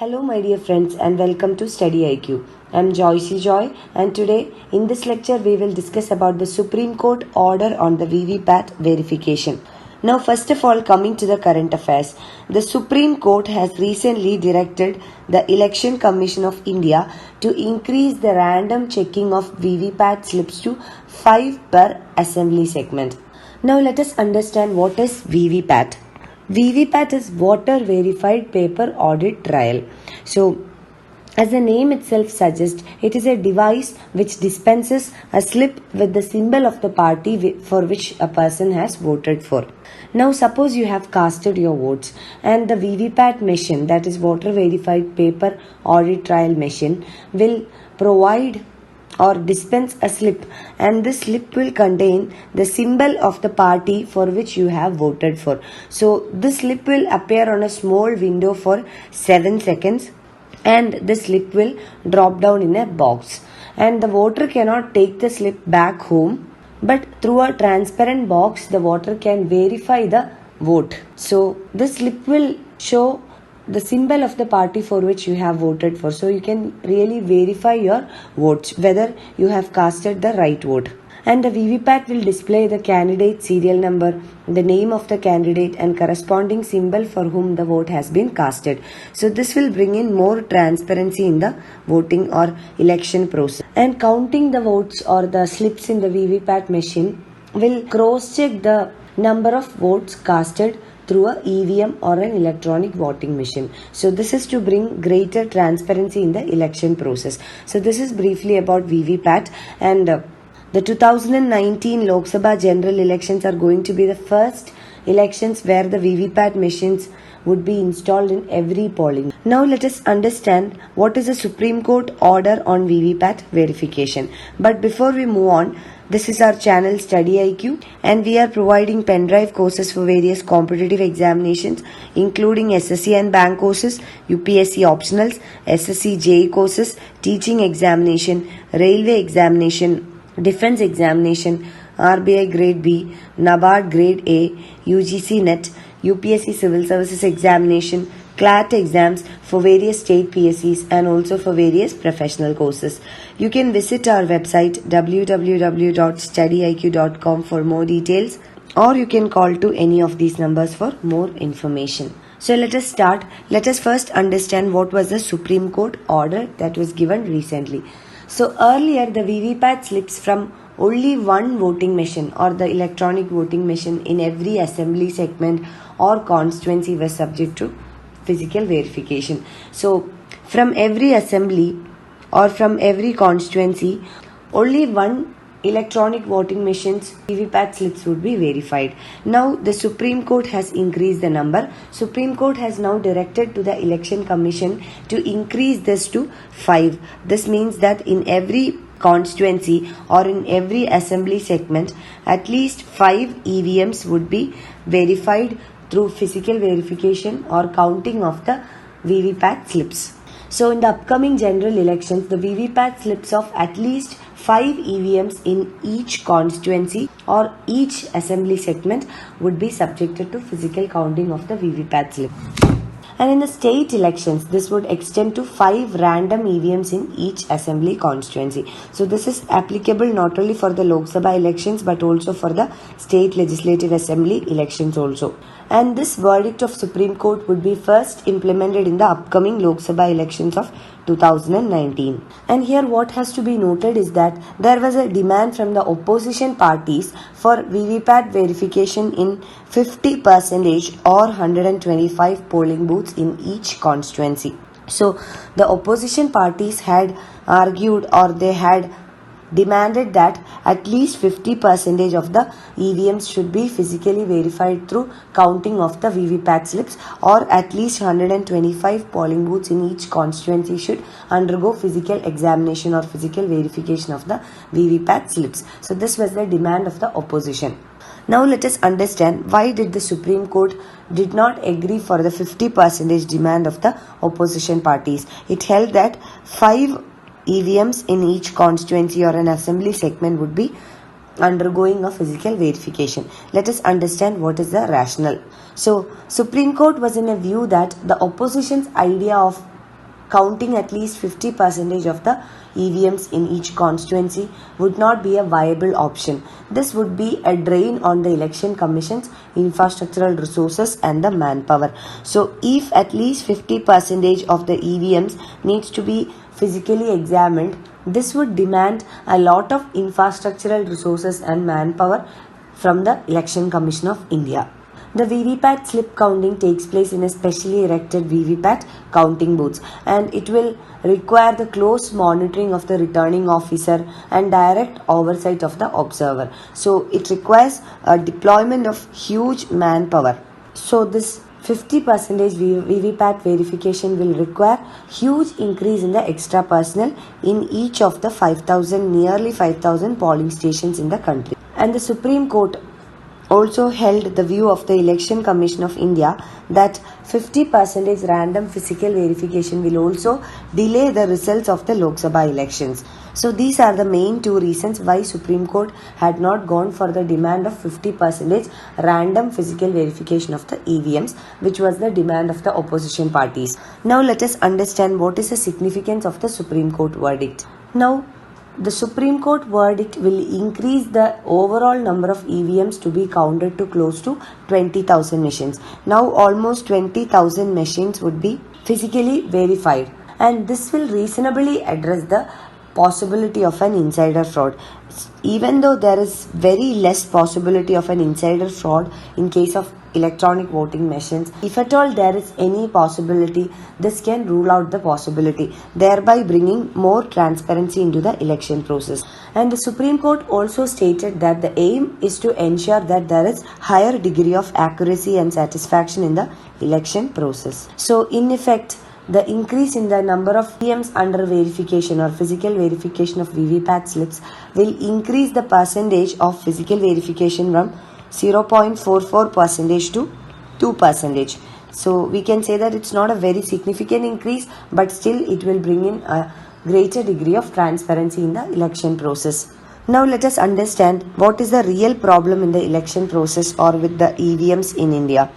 Hello my dear friends and welcome to StudyIQ. I am Joycey Joy and today in this lecture we will discuss about the Supreme Court order on the VVPAT verification. Now first of all, coming to the current affairs, the Supreme Court has recently directed the Election Commission of India to increase the random checking of VVPAT slips to 5 per assembly segment. Now let us understand what is VVPAT. VVPAT is Voter Verified Paper Audit Trial. So, as the name itself suggests, it is a device which dispenses a slip with the symbol of the party for which a person has voted for. Now, suppose you have casted your votes and the VVPAT machine, that is Voter Verified Paper Audit Trial machine, will provide or dispense a slip, and this slip will contain the symbol of the party for which you have voted for. So this slip will appear on a small window for 7 seconds and this slip will drop down in a box, and the voter cannot take the slip back home, but through a transparent box the voter can verify the vote. So this slip will show the symbol of the party for which you have voted for. So you can really verify your votes, whether you have casted the right vote. And the VVPAT will display the candidate serial number, the name of the candidate and corresponding symbol for whom the vote has been casted. So this will bring in more transparency in the voting or election process. And counting the votes or the slips in the VVPAT machine will cross-check the number of votes casted through a EVM or an electronic voting machine. So this is to bring greater transparency in the election process. So this is briefly about VVPAT, and the 2019 Lok Sabha general elections are going to be the first elections where the VVPAT machines would be installed in every polling. Now let us understand what is the Supreme Court order on VVPAT verification. But before we move on, this is our channel StudyIQ and we are providing pen drive courses for various competitive examinations including SSC and bank courses, UPSC optionals, SSC JE courses, teaching examination, railway examination, defense examination, RBI grade B, NABARD grade A, UGC NET, UPSC Civil Services Examination, CLAT exams for various state PSCs and also for various professional courses. You can visit our website www.studyiq.com for more details, or you can call to any of these numbers for more information. So let us start. Let us first understand what was the Supreme Court order that was given recently. So earlier the VVPAT slips from only one voting machine or the electronic voting machine in every assembly segment or constituency was subject to physical verification. So from every assembly or from every constituency, only one electronic voting machine's VVPAT slips would be verified. Now the Supreme Court has increased the number. Supreme Court has now directed to the Election Commission to increase this to 5. This means that in every constituency or in every assembly segment, at least 5 EVMs would be verified through physical verification or counting of the VVPAT slips. So in the upcoming general elections, the VVPAT slips of at least 5 EVMs in each constituency or each assembly segment would be subjected to physical counting of the VVPAT slip. And in the state elections, this would extend to 5 random EVMs in each assembly constituency. So this is applicable not only for the Lok Sabha elections but also for the state legislative assembly elections also. And this verdict of Supreme Court would be first implemented in the upcoming Lok Sabha elections of 2019. And here what has to be noted is that there was a demand from the opposition parties for VVPAT verification in 50% or 125 polling booths in each constituency. So the opposition parties had argued or they had demanded that at least 50% of the EVMs should be physically verified through counting of the VVPAT slips, or at least 125 polling booths in each constituency should undergo physical examination or physical verification of the VVPAT slips. So this was the demand of the opposition. Now let us understand why did the Supreme Court did not agree for the 50% demand of the opposition parties. It held that 5 EVMs in each constituency or an assembly segment would be undergoing a physical verification. Let us understand what is the rationale. So, Supreme Court was in a view that the opposition's idea of counting at least 50% of the EVMs in each constituency would not be a viable option. This would be a drain on the election commission's infrastructural resources and the manpower. So if at least 50% of the EVMs needs to be physically examined, this would demand a lot of infrastructural resources and manpower from the Election Commission of India. The VVPAT slip counting takes place in a specially erected VVPAT counting booths, and it will require the close monitoring of the returning officer and direct oversight of the observer. So it requires a deployment of huge manpower. So this 50% VVPAT verification will require huge increase in the extra personnel in each of the nearly 5,000 polling stations in the country. And the Supreme Court also held the view of the Election Commission of India that 50% random physical verification will also delay the results of the Lok Sabha elections. So these are the main two reasons why Supreme Court had not gone for the demand of 50% random physical verification of the EVMs, which was the demand of the opposition parties. Now let us understand what is the significance of the Supreme Court verdict. Now, the Supreme Court verdict will increase the overall number of EVMs to be counted to close to 20,000 machines. Now almost 20,000 machines would be physically verified, and this will reasonably address the possibility of an insider fraud. Even though there is very less possibility of an insider fraud in case of electronic voting machines, if at all there is any possibility, this can rule out the possibility, thereby bringing more transparency into the election process. And the Supreme Court also stated that the aim is to ensure that there is higher degree of accuracy and satisfaction in the election process. So in effect, the increase in the number of EVMs under verification or physical verification of VVPAT slips will increase the percentage of physical verification from 0.44% to 2%. So we can say that it's not a very significant increase, but still it will bring in a greater degree of transparency in the election process. Now let us understand what is the real problem in the election process or with the EVMs in India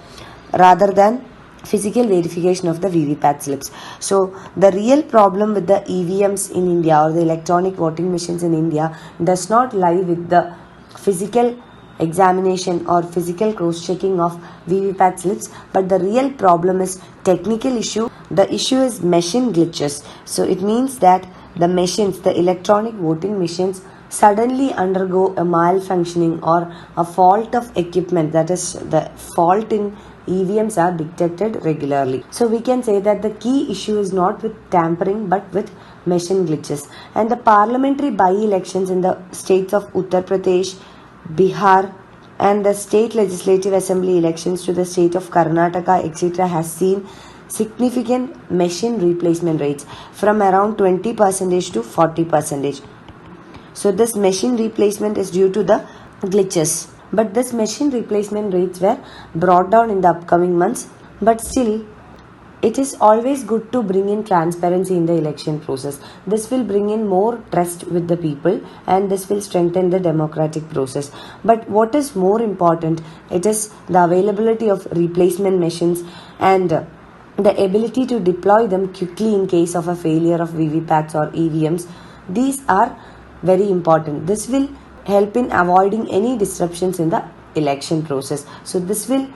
rather than physical verification of the VVPAT slips. So the real problem with the EVMs in India or the electronic voting machines in India does not lie with the physical examination or physical cross-checking of VVPAT slips, but the real problem is technical issue. The issue is machine glitches. So it means that the machines, the electronic voting machines, suddenly undergo a malfunctioning or a fault of equipment, that is the fault in EVMs are detected regularly. So we can say that the key issue is not with tampering but with machine glitches. And the parliamentary by-elections in the states of Uttar Pradesh, Bihar and the state legislative assembly elections to the state of Karnataka etc. has seen significant machine replacement rates from around 20% to 40%. So this machine replacement is due to the glitches. But this machine replacement rates were brought down in the upcoming months. But still, it is always good to bring in transparency in the election process. This will bring in more trust with the people and this will strengthen the democratic process. But what is more important, it is the availability of replacement machines and the ability to deploy them quickly in case of a failure of VVPATs or EVMs. These are very important. This will help in avoiding any disruptions in the election process. So this will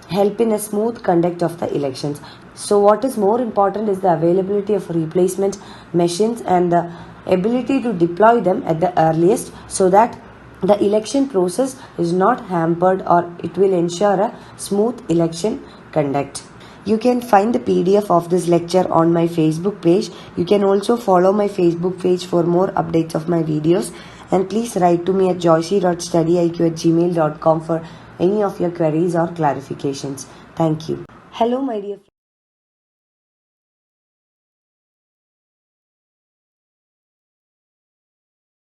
help in a smooth conduct of the elections. So what is more important is the availability of replacement machines and the ability to deploy them at the earliest so that the election process is not hampered or it will ensure a smooth election conduct. You can find the PDF of this lecture on my Facebook page. You can also follow my Facebook page for more updates of my videos. And please write to me at joycey.studyiq@gmail.com for any of your queries or clarifications. Thank you. Hello, my dear friends.